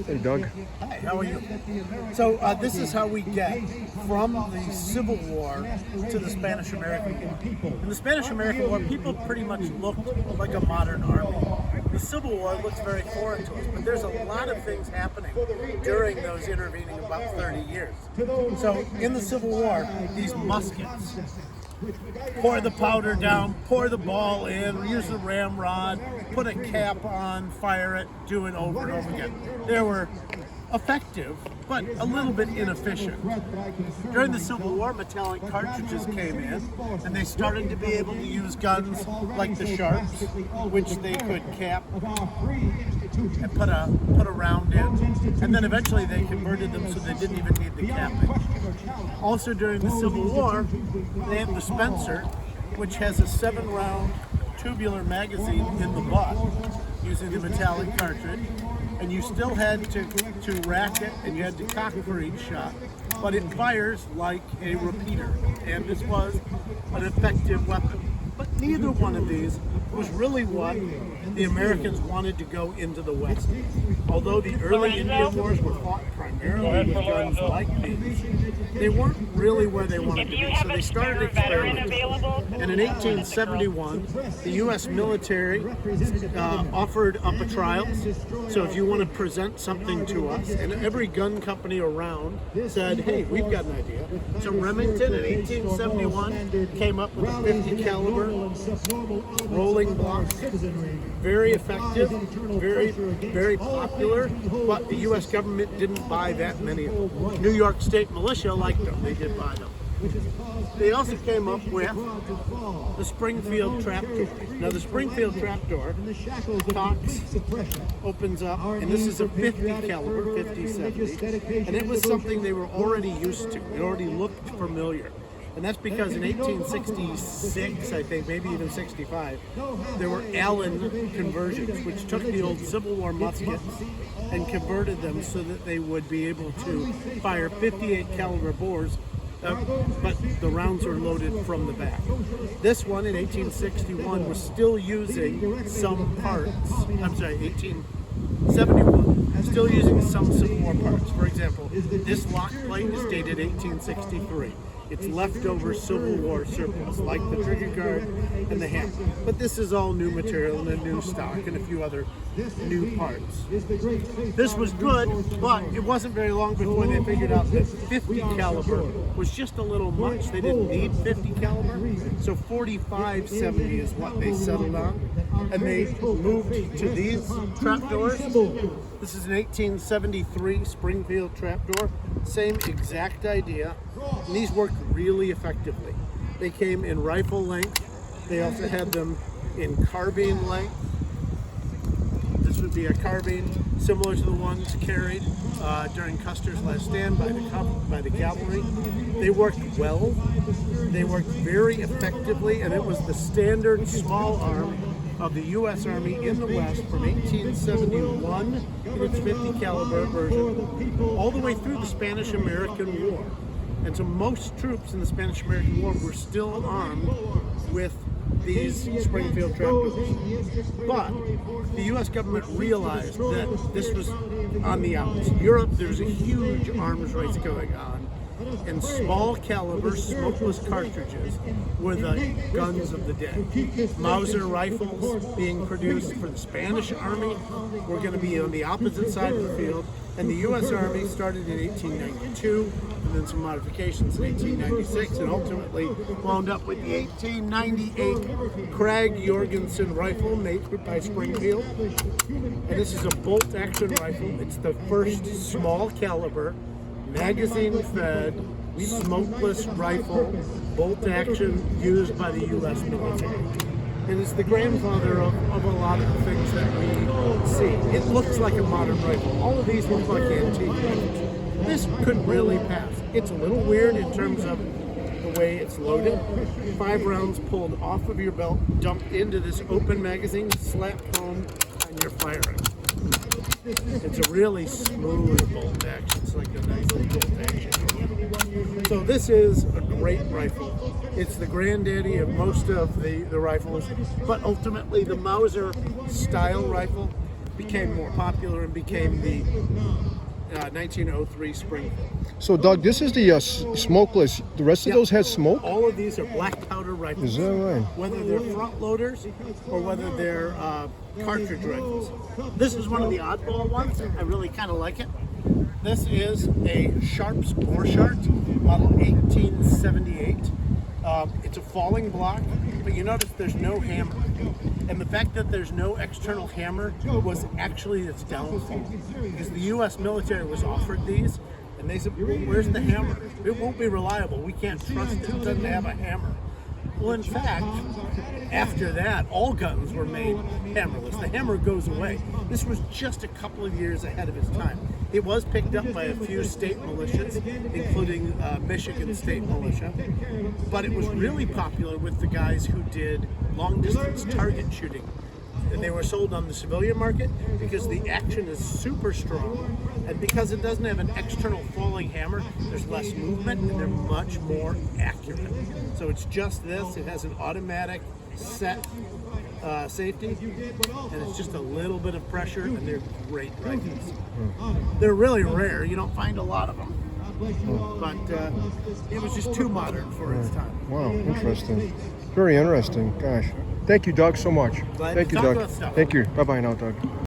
Hey, Doug. Hi, how are you? So this is how we get from the Civil War to the Spanish-American War. In the Spanish-American War, people pretty much looked like a modern army. The Civil War looks very foreign to us, but there's a lot of things happening during those intervening about 30 years. So in the Civil War, these muskets, pour the powder down, pour the ball in, use the ramrod, put a cap on, fire it, do it over and over again. They were effective, but a little bit inefficient. During the Civil War, metallic cartridges came in, and they started to be able to use guns like the Sharps, which they could cap and put a round in, and then eventually they converted them so they didn't even need the capping. Also during the Civil War, they had the Spencer, which has a 7-round tubular magazine in the butt using the metallic cartridge, and you still had to rack it and you had to cock for each shot, but it fires like a repeater, and this was an effective weapon. But neither one of these was really what the Americans wanted to go into the West. Although the early Indian Wars were fought primarily with guns like these, they weren't really where they wanted to be, so they started experimenting. And in 1871, the U.S. military offered up a trial. So if you want to present something to us, and every gun company around said, hey, we've got an idea. So Remington in 1871 came up with a 50 caliber rolling block. Very effective, very popular, but the U.S. government didn't buy that many of them. New York State militia liked them, they did buy them. They also came up with the Springfield Trapdoor. Now the Springfield Trapdoor cocks, opens up, and this is a 50 caliber, 50-70, and it was something they were already used to. It already looked familiar. And that's because in 1866, I think, maybe even 65, there were Allen conversions, which took the old Civil War muskets and converted them so that they would be able to fire 58 caliber bores, but the rounds were loaded from the back. This one in 1861 was still using some parts, 1871, still using some Civil War parts. For example, this lock plate is dated 1863. It's leftover Civil War surplus, like the trigger guard and the hammer. But this is all new material and a new stock and a few other new parts. This was good, but it wasn't very long before they figured out that 50 caliber was just a little much. They didn't need 50 caliber, so 45-70 is what they settled on. And they moved to these trapdoors. This is an 1873 Springfield Trapdoor. Same exact idea. And these worked really effectively. They came in rifle length. They also had them in carbine length. This would be a carbine similar to the ones carried during Custer's last stand by the cavalry. They worked well. They worked very effectively, and it was the standard small arm of the U.S. Army in the West from 1871 in its 50 caliber version all the way through the Spanish-American War. And so most troops in the Spanish-American War were still armed with these Springfield Trapdoors. But the U.S. government realized that this was on the outs. Europe, there was a huge arms race going on, and small caliber smokeless cartridges were the guns of the day. Mauser rifles being produced for the Spanish Army were going to be on the opposite side of the field, and the U.S. Army started in 1892, and then some modifications in 1896, and ultimately wound up with the 1898 Krag Jorgensen rifle made by Springfield. And this is a bolt-action rifle. It's the first small caliber, magazine-fed, smokeless rifle, bolt-action used by the U.S. military. And it's the grandfather of a lot of the things that we see. It looks like a modern rifle. All of these look like antique rifles. This could really pass. It's a little weird in terms of the way it's loaded. 5 rounds pulled off of your belt, dumped into this open magazine, slapped home, and you're firing. It's a really smooth bolt action. It's like a nice little bolt action. So this is a great rifle. It's the granddaddy of most of the rifles, but ultimately the Mauser style rifle became more popular and became the 1903 Springfield. So, Doug, this is the smokeless. The rest of those had smoke? All of these are black powder rifles. Is that right? Whether they're front loaders or whether they're cartridge rifles. This is one of the oddball ones. I really kind of like it. This is a Sharpspore shot, model 1878. It's a falling block, but you notice there's no hammer. And the fact that there's no external hammer was actually its downfall. Because the U.S. military was offered these, and they said, where's the hammer? It won't be reliable. We can't trust it. It doesn't have a hammer. Well, in fact, after that, all guns were made hammerless. The hammer goes away. This was just a couple of years ahead of its time. It was picked up by a few state militias, including Michigan State Militia, but it was really popular with the guys who did long-distance target shooting. And they were sold on the civilian market because the action is super strong, and because it doesn't have an external falling hammer, there's less movement and they're much more accurate. So it's just this. It has an automatic set safety, and it's just a little bit of pressure, and they're great rifles. They're really rare. You don't find a lot of them, but it was just too modern for its time. Wow, interesting. Very interesting. Gosh. Thank you, Doug, so much. Glad Thank to you, talk Doug. about stuff. Thank you. Bye-bye now, Doug.